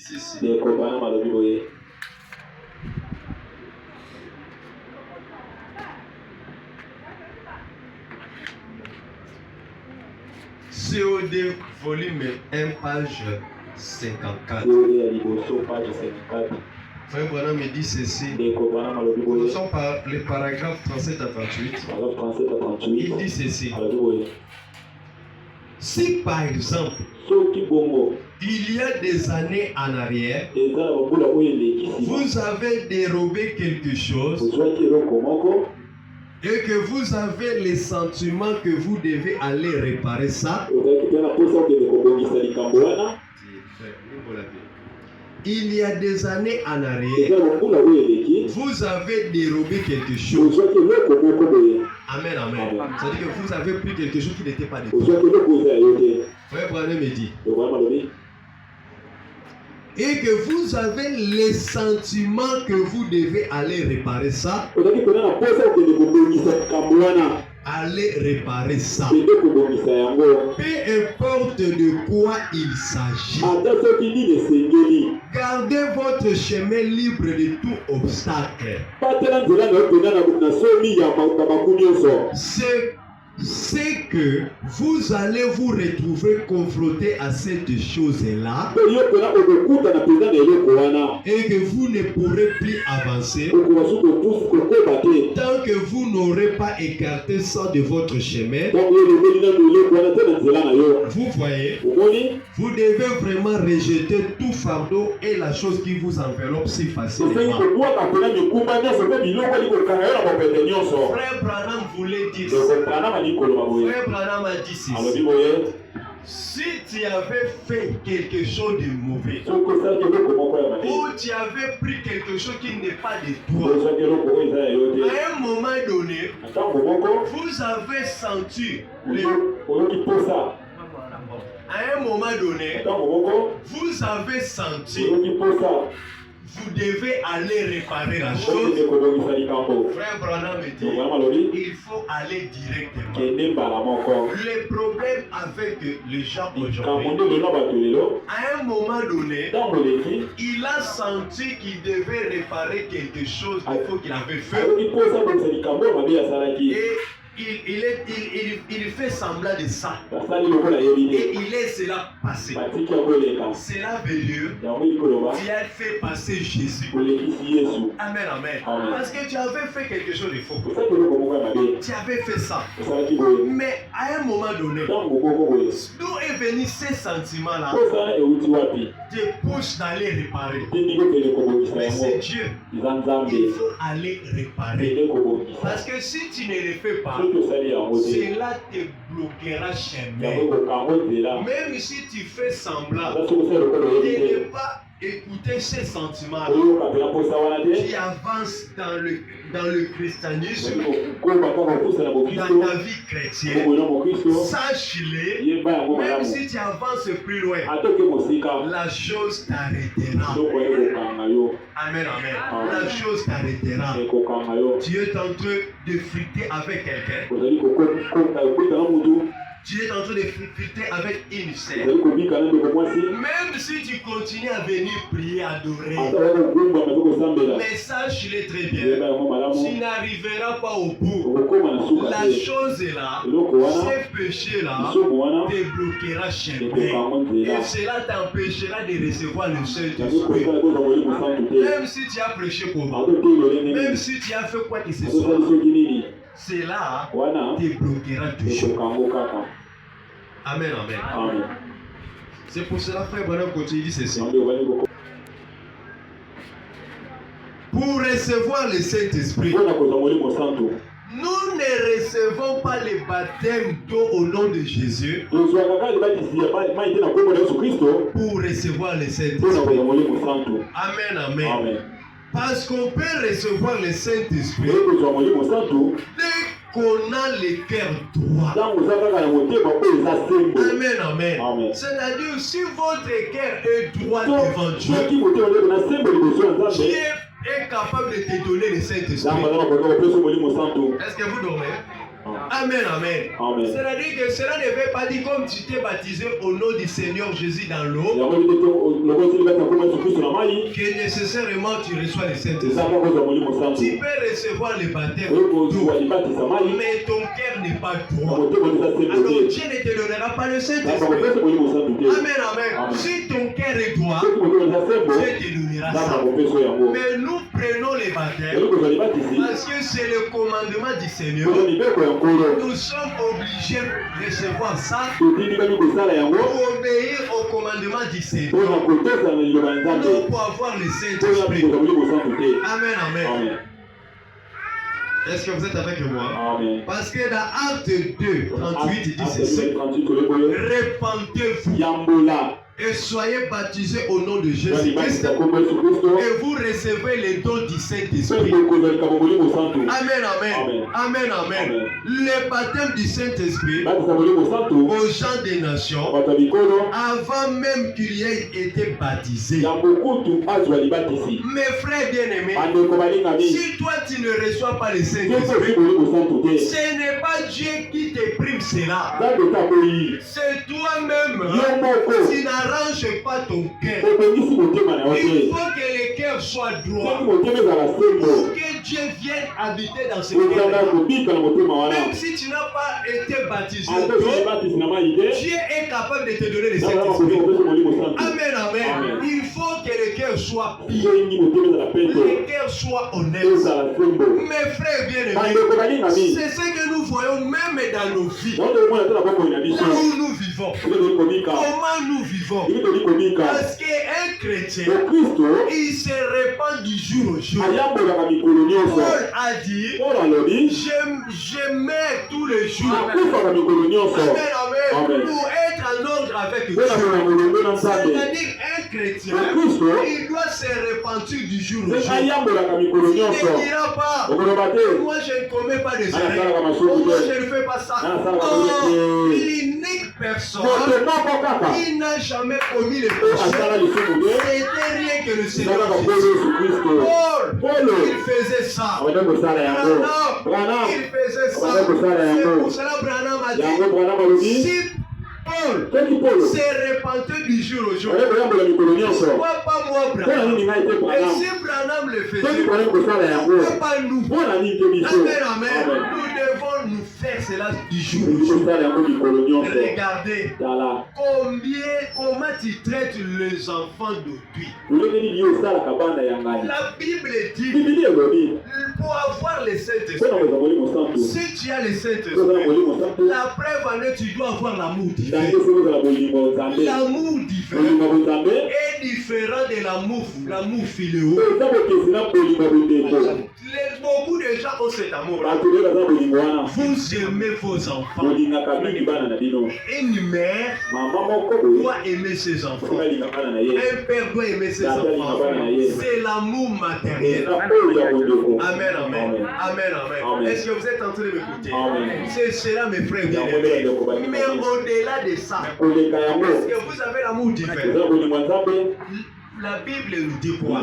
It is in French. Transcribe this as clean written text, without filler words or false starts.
ceci. COD volume 1 page 54. Frère Branham me dit ceci. Commençons par le paragraphe 37 à 38. Il dit ceci. Si par exemple, il y a des années en arrière, vous avez dérobé quelque chose et que vous avez les sentiments que vous devez aller réparer ça, il y a des années en arrière, vous avez dérobé quelque chose. Amen, amen. C'est-à-dire que vous avez pris quelque chose qui n'était pas de vous. Frère Branham me dit. Et que vous avez les sentiments que vous devez aller réparer ça. Allez réparer ça. Peu importe de quoi il s'agit. Gardez votre chemin libre de tout obstacle. C'est que vous allez vous retrouver confronté à cette chose-là et que vous ne pourrez plus avancer tant que vous n'aurez pas écarté ça de votre chemin. Vous voyez, vous devez vraiment rejeter tout fardeau et la chose qui vous enveloppe si facilement. Frère Branham voulait dire ça. Frère Branham a dit ceci. Si tu avais fait quelque chose de mauvais, ou tu avais pris quelque chose qui n'est pas de toi, à un moment donné, vous avez senti à un moment donné, vous avez senti vous devez aller réparer la chose. Frère Branham me dit, il faut aller directement. Le problème avec les gens aujourd'hui, à un moment donné, il a senti qu'il devait réparer quelque chose qu'il faut qu'il avait fait. Et il fait semblant de ça. Et il laisse cela passer. Cela veut dire tu as fait passer Jésus. Amen, amen. Parce que tu avais fait quelque chose de faux. Tu avais fait ça. Mais à un moment donné, d'où est venu ces sentiments-là? Te pousse d'aller réparer. Mais c'est Dieu. Il faut aller réparer. Parce que si tu ne le fais pas, cela te bloquera chemin. Même si tu fais semblant de ne pas écouter ces sentiments-là, qui avancent dans le christianisme, dans ta vie chrétienne, sache-le, même si tu avances plus loin, la chose t'arrêtera. Amen, amen. La chose t'arrêtera. Tu es en train de friter avec quelqu'un. Tu es en train de friter avec une sœur. Même si tu continues à venir prier, adorer, mais sache-le très bien, tu n'arriveras pas au bout. La chose est là, ces péchés-là te bloquera chemin. Et cela t'empêchera de recevoir le Saint-Esprit. Même si tu as prêché pour moi, même si tu as fait quoi que ce soit, cela te bloquera toujours. Amen, amen. Amen. C'est pour cela, frère Branham continue, dit ceci. Pour recevoir le Saint-Esprit, nous ne recevons pas le baptême d'eau au nom de Jésus pour recevoir le Saint-Esprit. Amen, amen. Parce qu'on peut recevoir le Saint-Esprit dès qu'on a le cœur droit. Amen, amen. C'est-à-dire, si votre cœur est droit devant Dieu, Dieu est capable de te donner le Saint-Esprit. Est-ce que vous dormez? Amen, amen. C'est-à-dire que cela ne veut pas dire comme tu t'es baptisé au nom du Seigneur Jésus dans l'eau, que nécessairement tu reçois le Saint-Esprit. Tu peux recevoir le baptême d'eau, mais ton cœur n'est pas droit. Alors Dieu ne te donnera pas le Saint-Esprit. Amen, amen. Si ton cœur est droit, Dieu te donnera ça. Mais nous prenons les baptêmes parce que c'est le commandement du Seigneur. Nous sommes obligés de recevoir ça pour obéir au commandement du Seigneur. Non pour avoir le Saint-Esprit. Amen, amen. Est-ce que vous êtes avec moi? Amen. Parce que dans Acte 2, 38, il dit ceci. Répandez-vous et soyez baptisés au nom de Jésus-Christ et vous recevez les dons du Saint-Esprit. Amen, amen. Amen, amen. Le baptême du Saint-Esprit aux gens des nations, avant même qu'il y ait été baptisé. Mes frères bien-aimés, si toi tu ne reçois pas le Saint-Esprit, ce n'est pas Dieu qui te prime cela. C'est toi-même qui n'arrange pas ton cœur. Il faut que le cœur soit droit pour que Dieu vienne habiter dans ce cœur. Même si tu n'as pas été baptisé, Dieu est capable de te donner le Saint-Esprit. Amen, amen. Il faut que le cœur soit pur, le cœur soit honnête. Mes frères bien-aimés, c'est ce que nous voyons même dans nos vies. Là où nous vivons. Comment nous vivons? Parce qu'un chrétien, il se répand du jour au jour. Paul a dit, je mets tous les jours. Amen, amen. Pour être en ordre avec Dieu. C'est-à-dire un chrétien, il doit se repentir du jour au jour. Il ne dira pas, moi je ne commets pas de erreurs, moi je ne fais pas ça. Non, l'unique personne qui n'a jamais commis le péché, c'était rien que le Seigneur Jésus. Paul, il faisait ça. Branham, il faisait ça. C'est pour cela Branham a dit, si Paul s'est répandu du jour au jour, pourquoi pas moi Branham? Et si Branham le faisait, pourquoi pas nous? Amen, amen. Nous devons nous faire cela du jour au jour. Regardez comment tu traites les enfants d'autrui. La Bible dit, pour avoir le Saint-Esprit, si tu as le Saint-Esprit, la preuve en est, tu dois avoir l'amour divin. L'amour divin est différent de l'amour philéo. Beaucoup de gens ont cet amour-là. Vous aimez vos enfants. Une mère doit aimer ses enfants. Un père doit aimer ses enfants. C'est l'amour matériel. Amen, amen. Amen, amen. Est-ce que vous êtes en train de m'écouter? C'est cela, mes frères bien-aimés. Mais au-delà de ça, est-ce que vous avez l'amour divin? La Bible nous dit quoi?